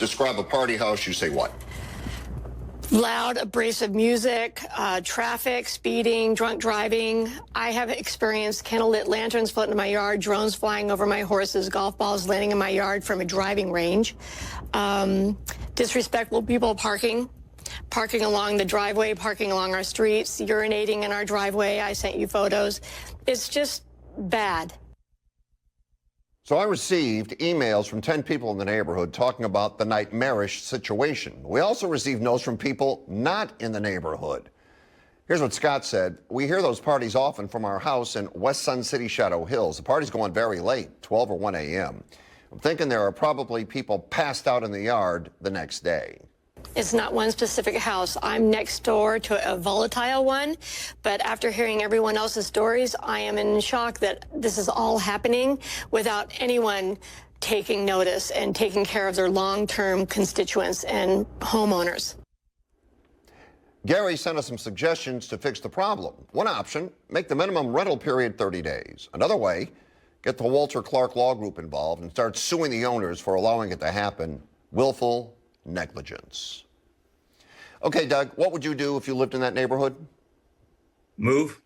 describe a party house, you say what? Loud, abrasive music, traffic, speeding, drunk driving. I have experienced candlelit lanterns floating in my yard, drones flying over my horses, golf balls landing in my yard from a driving range, disrespectful people parking along the driveway, parking along our streets, urinating in our driveway. I sent you photos. It's just bad. So I received emails from 10 people in the neighborhood talking about the nightmarish situation. We also received notes from people not in the neighborhood. Here's what Scott said. We hear those parties often from our house in West Sun City, Shadow Hills. The parties go on very late, 12 or 1 a.m. I'm thinking there are probably people passed out in the yard the next day. It's not one specific house. I'm next door to a volatile one, but after hearing everyone else's stories, I am in shock that this is all happening without anyone taking notice and taking care of their long-term constituents and homeowners. Gary sent us some suggestions to fix the problem. One option, make the minimum rental period 30 days. Another way, get the Walter Clark Law Group involved and start suing the owners for allowing it to happen. Willful negligence. Okay, Doug, what would you do if you lived in that neighborhood? Move.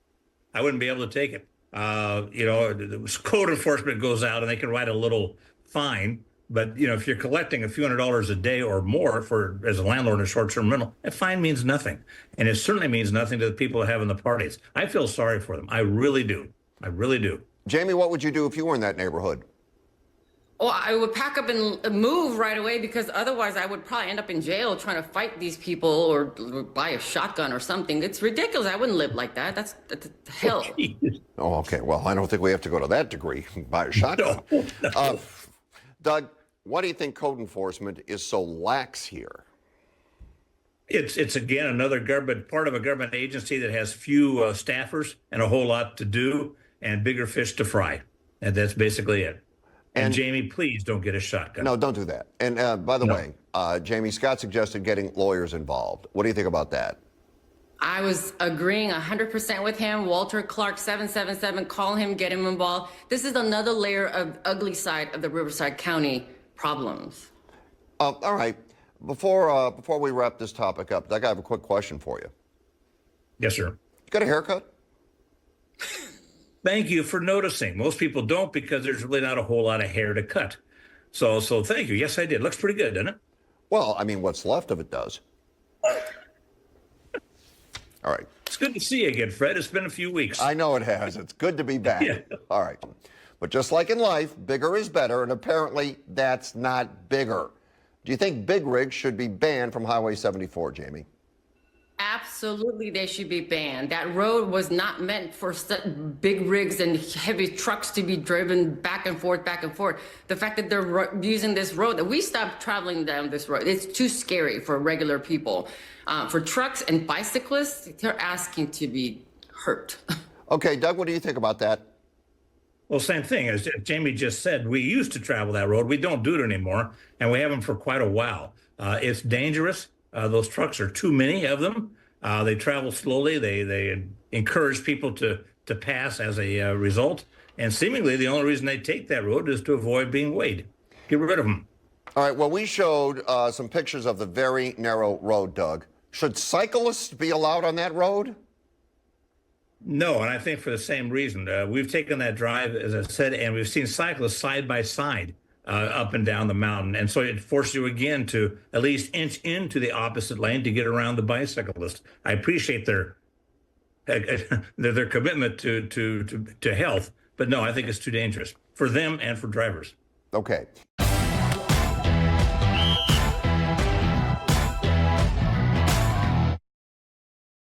I wouldn't be able to take it. The code enforcement goes out and they can write a little fine. But, if you're collecting a few $100s a day or more as a landlord in a short-term rental, that fine means nothing. And it certainly means nothing to the people having the parties. I feel sorry for them. I really do. I really do. Jamie, what would you do if you were in that neighborhood? Well, I would pack up and move right away because otherwise I would probably end up in jail trying to fight these people or buy a shotgun or something. It's ridiculous. I wouldn't live like that. That's hell. Oh, okay. Well, I don't think we have to go to that degree, buy a shotgun. No. Doug, why do you think code enforcement is so lax here? It's again, another part of a government agency that has few staffers and a whole lot to do and bigger fish to fry. And that's basically it. And Jamie, please don't get a shotgun. No, don't do that. And by the way, Jamie, Scott suggested getting lawyers involved. What do you think about that? I was agreeing 100% with him. Walter Clark 777, call him, get him involved. This is another layer of ugly side of the Riverside County problems. All right. Before we wrap this topic up, Doug, I have a quick question for you. Yes, sir. You got a haircut? Thank you for noticing. Most people don't because there's really not a whole lot of hair to cut. So thank you. Yes, I did. Looks pretty good, doesn't it? Well, I mean, what's left of it does. All right. It's good to see you again, Fred. It's been a few weeks. I know it has. It's good to be back. Yeah. All right. But just like in life, bigger is better, and apparently that's not bigger. Do you think big rigs should be banned from Highway 74, Jamie? Absolutely, they should be banned. That road was not meant for big rigs and heavy trucks to be driven back and forth, back and forth. The fact that they're using this road, that we stopped traveling down this road, it's too scary for regular people. For trucks and bicyclists, they're asking to be hurt. Okay, Doug, what do you think about that? Well, same thing. As Jamie just said, we used to travel that road. We don't do it anymore, and we haven't for quite a while. It's dangerous. Those trucks are too many of them. They travel slowly. They encourage people to pass as a result. And seemingly the only reason they take that road is to avoid being weighed. Get rid of them. All right. Well, we showed some pictures of the very narrow road, Doug. Should cyclists be allowed on that road? No, and I think for the same reason. We've taken that drive, as I said, and we've seen cyclists side by side. Up and down the mountain. And so it forces you again to at least inch into the opposite lane to get around the bicyclist. I appreciate their commitment to health, but no, I think it's too dangerous for them and for drivers. Okay.